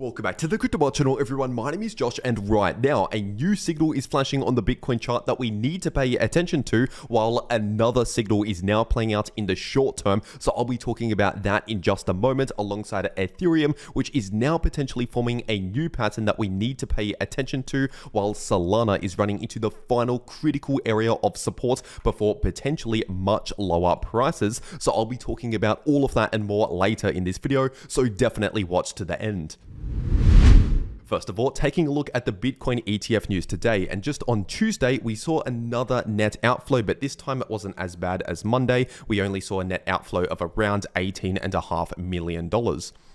Welcome back to the cryptoworld channel, everyone. My name is Josh, and right now a new signal is flashing on the Bitcoin chart that we need to pay attention to, while another signal is now playing out in the short term. So I'll be talking about that in just a moment, alongside Ethereum, which is now potentially forming a new pattern that we need to pay attention to, while Solana is running into the final critical area of support before potentially much lower prices. So I'll be talking about all of that and more later in this video, so definitely watch to the end. First of all, taking a look at the Bitcoin ETF news today, and just on Tuesday, we saw another net outflow, but this time it wasn't as bad as Monday. We only saw a net outflow of around $18.5 million.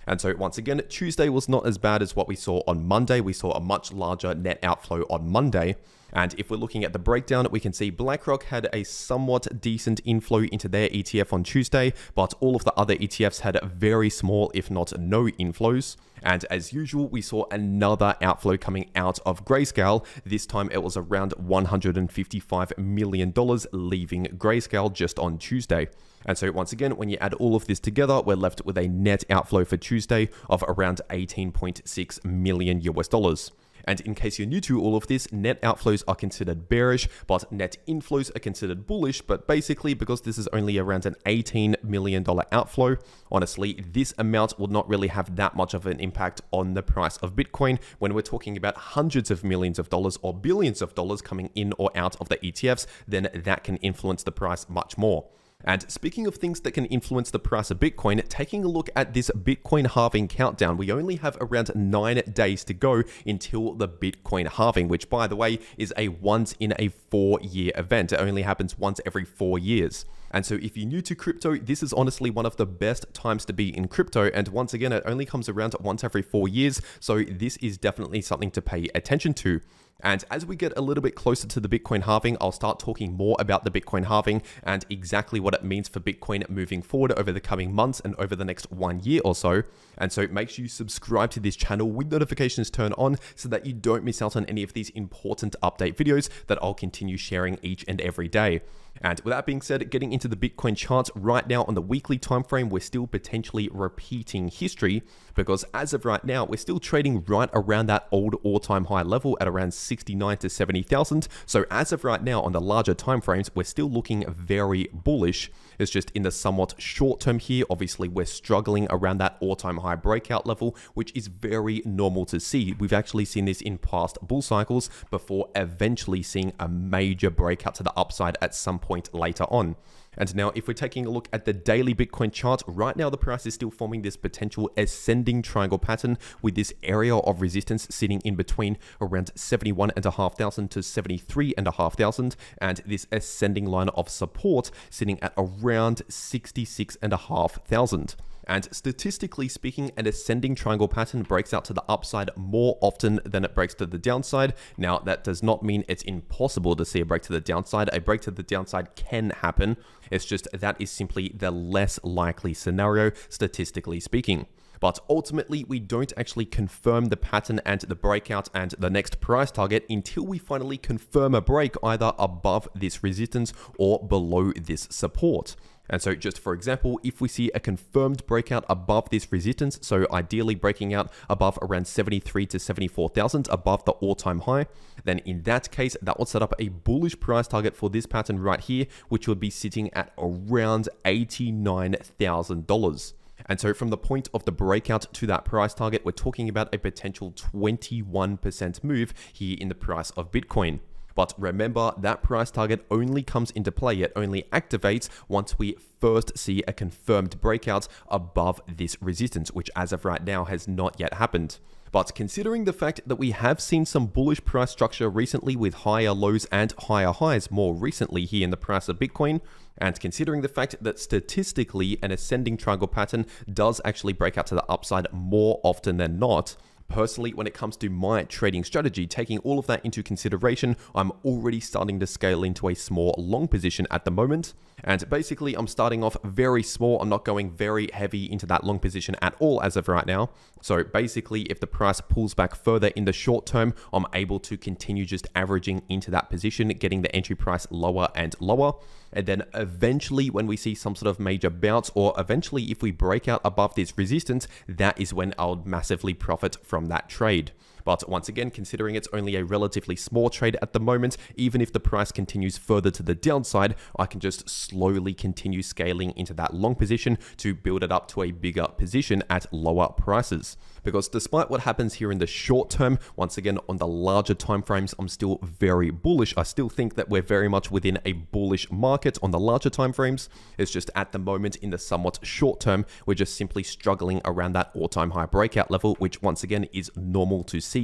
And so once again, Tuesday was not as bad as what we saw on Monday. We saw a much larger net outflow on Monday. And if we're looking at the breakdown, we can see BlackRock had a somewhat decent inflow into their ETF on Tuesday, but all of the other ETFs had very small, if not no inflows. And as usual, we saw another outflow coming out of Grayscale. This time it was around $155 million leaving Grayscale just on Tuesday. And so once again, when you add all of this together, we're left with a net outflow for Tuesday of around 18.6 million US dollars. And in case you're new to all of this, net outflows are considered bearish, but net inflows are considered bullish. But basically, because this is only around an $18 million outflow, honestly, this amount will not really have that much of an impact on the price of Bitcoin. When we're talking about hundreds of millions of dollars or billions of dollars coming in or out of the ETFs, then that can influence the price much more. And speaking of things that can influence the price of Bitcoin, taking a look at this Bitcoin halving countdown, we only have around 9 days to go until the Bitcoin halving, which, by the way, is a once in a 4-year event. It only happens once every 4 years. And so if you're new to crypto, this is honestly one of the best times to be in crypto. And once again, it only comes around once every 4 years. So this is definitely something to pay attention to. And as we get a little bit closer to the Bitcoin halving, I'll start talking more about the Bitcoin halving and exactly what it means for Bitcoin moving forward over the coming months and over the next 1 year or so. And so make sure you subscribe to this channel with notifications turned on so that you don't miss out on any of these important update videos that I'll continue sharing each and every day. And with that being said, getting into the Bitcoin charts right now on the weekly time frame, we're still potentially repeating history, because as of right now, we're still trading right around that old all-time high level at around 69 to 70,000. So as of right now on the larger time frames, we're still looking very bullish. It's just in the somewhat short term here, obviously we're struggling around that all-time high breakout level, which is very normal to see. We've actually seen this in past bull cycles before eventually seeing a major breakout to the upside at some point later on. And now if we're taking a look at the daily Bitcoin chart, right now the price is still forming this potential ascending triangle pattern with this area of resistance sitting in between around 71,500 to 73,500, and this ascending line of support sitting at around 66,500. And statistically speaking, an ascending triangle pattern breaks out to the upside more often than it breaks to the downside. Now, that does not mean it's impossible to see a break to the downside. A break to the downside can happen. It's just that is simply the less likely scenario, statistically speaking. But ultimately, we don't actually confirm the pattern and the breakout and the next price target until we finally confirm a break either above this resistance or below this support. And so just for example, if we see a confirmed breakout above this resistance, so ideally breaking out above around 73 to 74,000 above the all-time high, then in that case, that will set up a bullish price target for this pattern right here, which would be sitting at around $89,000. And so from the point of the breakout to that price target, we're talking about a potential 21% move here in the price of Bitcoin. But remember, that price target only comes into play, it only activates once we first see a confirmed breakout above this resistance, which as of right now has not yet happened. But considering the fact that we have seen some bullish price structure recently with higher lows and higher highs more recently here in the price of Bitcoin, and considering the fact that statistically an ascending triangle pattern does actually break out to the upside more often than not, personally, when it comes to my trading strategy, taking all of that into consideration, I'm already starting to scale into a small long position at the moment. And basically, I'm starting off very small. I'm not going very heavy into that long position at all as of right now. So basically, if the price pulls back further in the short term, I'm able to continue just averaging into that position, getting the entry price lower and lower. And then eventually, when we see some sort of major bounce, or eventually if we break out above this resistance, that is when I'll massively profit from from that trade. But once again, considering it's only a relatively small trade at the moment, even if the price continues further to the downside, I can just slowly continue scaling into that long position to build it up to a bigger position at lower prices. Because despite what happens here in the short term, once again, on the larger timeframes, I'm still very bullish. I still think that we're very much within a bullish market on the larger timeframes. It's just at the moment in the somewhat short term, we're just simply struggling around that all-time high breakout level, which once again is normal to see.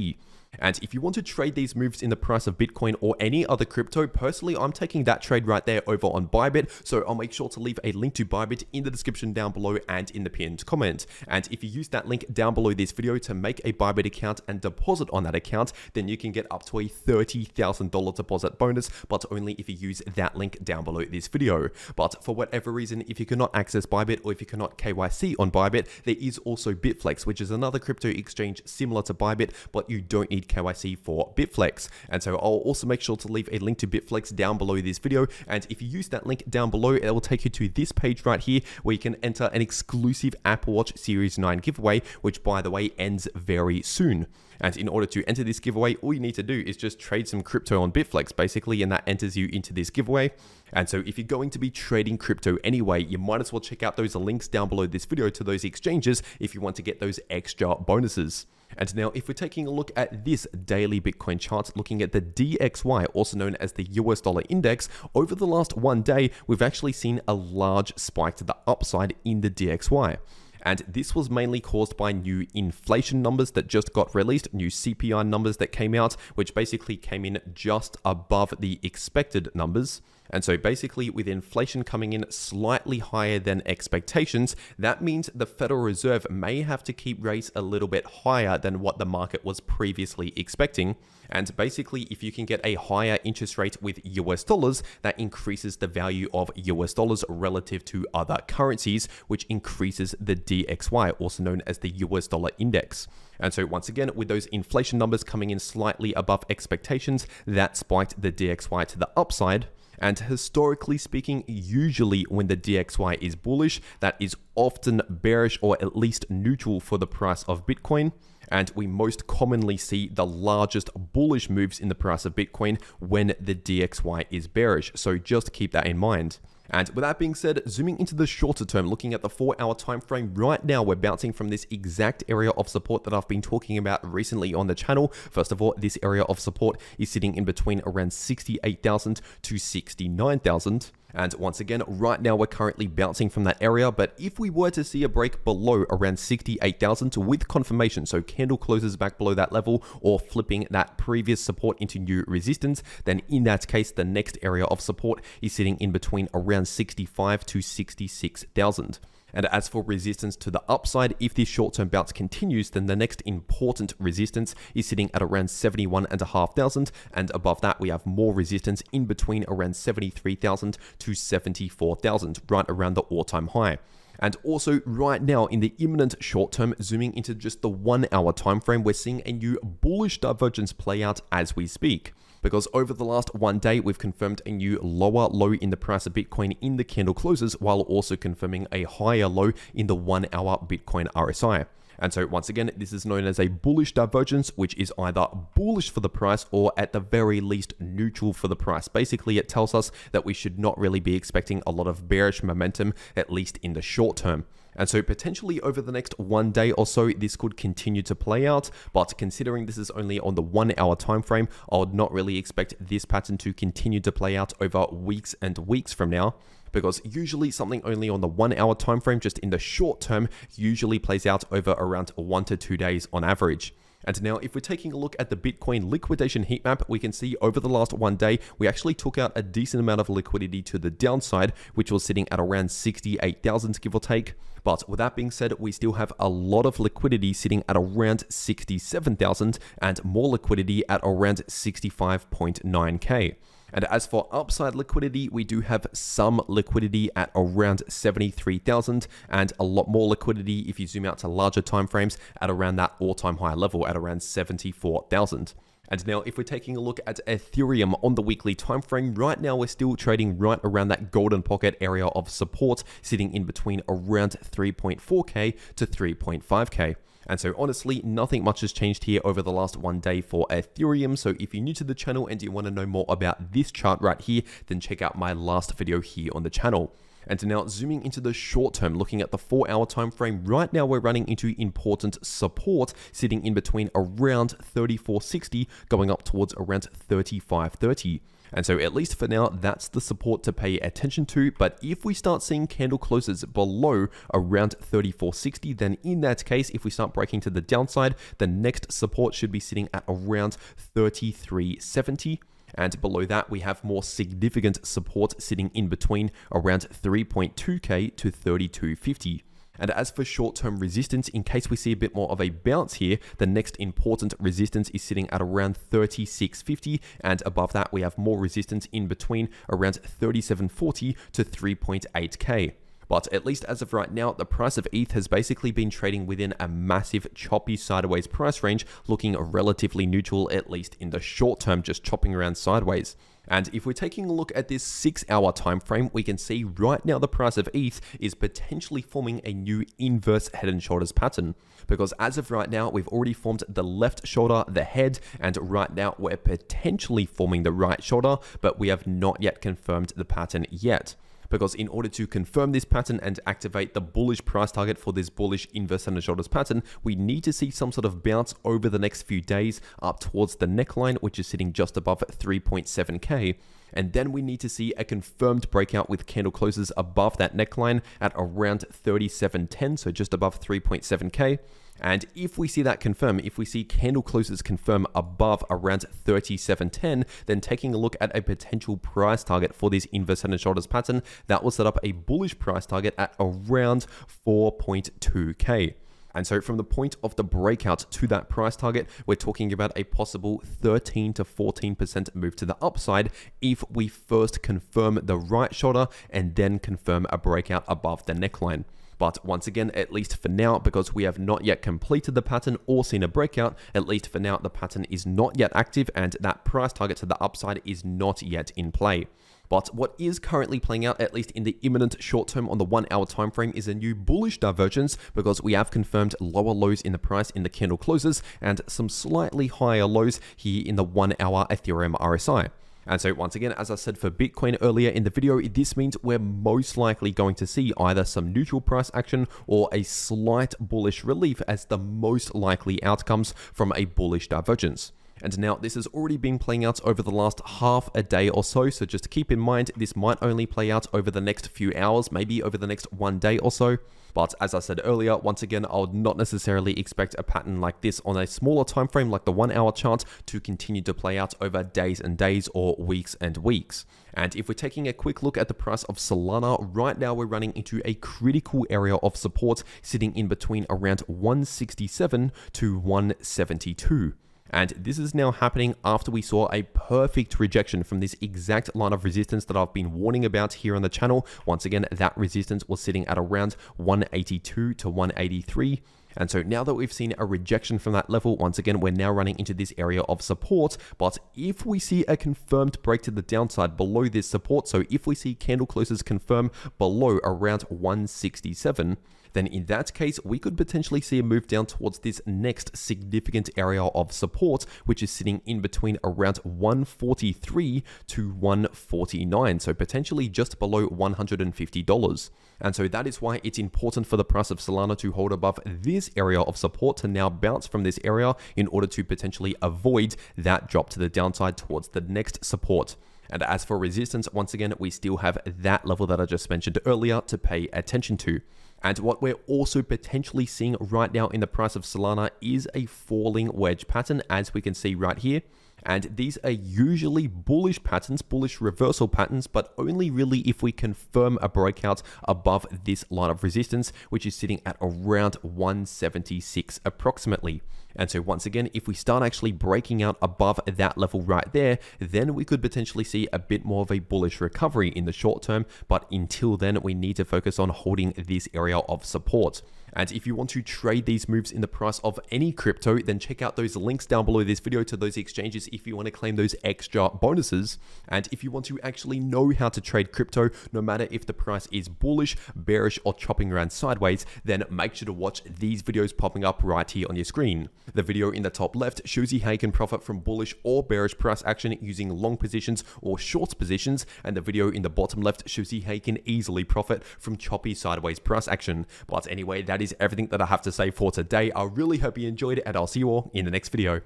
And if you want to trade these moves in the price of Bitcoin or any other crypto, personally, I'm taking that trade right there over on Bybit. So I'll make sure to leave a link to Bybit in the description down below and in the pinned comment. And if you use that link down below this video to make a Bybit account and deposit on that account, then you can get up to a $30,000 deposit bonus, but only if you use that link down below this video. But for whatever reason, if you cannot access Bybit or if you cannot KYC on Bybit, there is also Bitflex, which is another crypto exchange similar to Bybit, but you don't need KYC for Bitflex. And so I'll also make sure to leave a link to Bitflex down below this video. And if you use that link down below, it will take you to this page right here where you can enter an exclusive Apple Watch Series 9 giveaway, which by the way ends very soon. And in order to enter this giveaway, all you need to do is just trade some crypto on Bitflex basically, and that enters you into this giveaway. And so if you're going to be trading crypto anyway, you might as well check out those links down below this video to those exchanges if you want to get those extra bonuses. And now if we're taking a look at this daily Bitcoin chart, looking at the DXY, also known as the US dollar index, over the last one day, we've actually seen a large spike to the upside in the DXY. And this was mainly caused by new inflation numbers that just got released, new CPI numbers that came out, which basically came in just above the expected numbers. And so basically with inflation coming in slightly higher than expectations, that means the Federal Reserve may have to keep rates a little bit higher than what the market was previously expecting. And basically, if you can get a higher interest rate with US dollars, that increases the value of US dollars relative to other currencies, which increases the DXY, also known as the US dollar index. And so once again, with those inflation numbers coming in slightly above expectations, that spiked the DXY to the upside. And historically speaking, usually when the DXY is bullish, that is often bearish or at least neutral for the price of Bitcoin. And we most commonly see the largest bullish moves in the price of Bitcoin when the DXY is bearish. So just keep that in mind. And with that being said, zooming into the shorter term, looking at the 4-hour time frame, right now we're bouncing from this exact area of support that I've been talking about recently on the channel. First of all, this area of support is sitting in between around 68,000 to 69,000. And once again, right now we're currently bouncing from that area, but if we were to see a break below around 68,000 with confirmation, so candle closes back below that level or flipping that previous support into new resistance, then in that case, the next area of support is sitting in between around 65 to 66,000. And as for resistance to the upside, if this short-term bounce continues, then the next important resistance is sitting at around 71,500, and above that we have more resistance in between around 73,000 to 74,000, right around the all-time high. And also right now in the imminent short term, zooming into just the 1-hour time frame, we're seeing a new bullish divergence play out as we speak. Because over the last one day, we've confirmed a new lower low in the price of Bitcoin in the candle closes, while also confirming a higher low in the 1-hour Bitcoin RSI. And so once again, this is known as a bullish divergence, which is either bullish for the price or at the very least neutral for the price. Basically, it tells us that we should not really be expecting a lot of bearish momentum, at least in the short term. And so potentially over the next 1 day or so, this could continue to play out. But considering this is only on the 1-hour time frame, I would not really expect this pattern to continue to play out over weeks and weeks from now. Because usually something only on the 1-hour time frame, just in the short term, usually plays out over around 1 to 2 days on average. And now if we're taking a look at the Bitcoin liquidation heat map, we can see over the last 1 day, we actually took out a decent amount of liquidity to the downside, which was sitting at around 68,000, give or take. But with that being said, we still have a lot of liquidity sitting at around 67,000 and more liquidity at around 65.9k. And as for upside liquidity, we do have some liquidity at around 73,000 and a lot more liquidity if you zoom out to larger timeframes at around that all-time high level at around 74,000. And now if we're taking a look at Ethereum on the weekly time frame, right now we're still trading right around that golden pocket area of support, sitting in between around 3.4k to 3.5k. And so honestly, nothing much has changed here over the last one day for Ethereum. So if you're new to the channel and you want to know more about this chart right here, then check out my last video here on the channel. And now zooming into the short term, looking at the 4-hour time frame, right now we're running into important support sitting in between around 3460 going up towards around 3530. And so at least for now, that's the support to pay attention to. But if we start seeing candle closes below around 3460, then in that case, if we start breaking to the downside, the next support should be sitting at around 3370. And below that, we have more significant support sitting in between around 3.2k to 3250. And as for short-term resistance, in case we see a bit more of a bounce here, the next important resistance is sitting at around 3650, and above that we have more resistance in between around 3740 to 3.8k. But at least as of right now, the price of ETH has basically been trading within a massive choppy sideways price range, looking relatively neutral, at least in the short term, just chopping around sideways. And if we're taking a look at this 6-hour time frame, we can see right now the price of ETH is potentially forming a new inverse head and shoulders pattern. Because as of right now, we've already formed the left shoulder, the head, and right now we're potentially forming the right shoulder, but we have not yet confirmed the pattern yet. Because in order to confirm this pattern and activate the bullish price target for this bullish inverse head and shoulders pattern, we need to see some sort of bounce over the next few days up towards the neckline, which is sitting just above 3.7k. And then we need to see a confirmed breakout with candle closes above that neckline at around 3710, so just above 3.7k. And if we see that confirm, if we see candle closes confirm above around 3710, then taking a look at a potential price target for this inverse head and shoulders pattern, that will set up a bullish price target at around 4.2k. And so from the point of the breakout to that price target, we're talking about a possible 13 to 14% move to the upside if we first confirm the right shoulder and then confirm a breakout above the neckline. But once again, at least for now, because we have not yet completed the pattern or seen a breakout, at least for now, the pattern is not yet active and that price target to the upside is not yet in play. But what is currently playing out, at least in the imminent short term on the 1-hour time frame, is a new bullish divergence because we have confirmed lower lows in the price in the candle closes and some slightly higher lows here in the 1-hour Ethereum RSI. And so once again, as I said for Bitcoin earlier in the video, this means we're most likely going to see either some neutral price action or a slight bullish relief as the most likely outcomes from a bullish divergence. And now this has already been playing out over the last half a day or so, so just keep in mind this might only play out over the next few hours, maybe over the next 1 day or so. But as I said earlier, once again, I would not necessarily expect a pattern like this on a smaller time frame like the 1-hour chart to continue to play out over days and days or weeks and weeks. And if we're taking a quick look at the price of Solana, right now we're running into a critical area of support sitting in between around 167 to 172. And this is now happening after we saw a perfect rejection from this exact line of resistance that I've been warning about here on the channel. Once again, that resistance was sitting at around 182 to 183. And so now that we've seen a rejection from that level, once again, we're now running into this area of support. But if we see a confirmed break to the downside below this support, so if we see candle closes confirm below around 167, then in that case, we could potentially see a move down towards this next significant area of support, which is sitting in between around 143 to 149, so potentially just below $150. And so that is why it's important for the price of Solana to hold above this area of support to now bounce from this area in order to potentially avoid that drop to the downside towards the next support. And as for resistance, once again, we still have that level that I just mentioned earlier to pay attention to. And what we're also potentially seeing right now in the price of Solana is a falling wedge pattern, as we can see right here. And these are usually bullish patterns, bullish reversal patterns, but only really if we confirm a breakout above this line of resistance, which is sitting at around 176 approximately. And so once again, if we start actually breaking out above that level right there, then we could potentially see a bit more of a bullish recovery in the short term. But until then, we need to focus on holding this area of support. And if you want to trade these moves in the price of any crypto, then check out those links down below this video to those exchanges if you want to claim those extra bonuses. And if you want to actually know how to trade crypto, no matter if the price is bullish, bearish, or chopping around sideways, then make sure to watch these videos popping up right here on your screen. The video in the top left shows you how you can profit from bullish or bearish price action using long positions or short positions, and the video in the bottom left shows you how you can easily profit from choppy sideways price action. But anyway, that is everything that I have to say for today. I really hope you enjoyed it, and I'll see you all in the next video.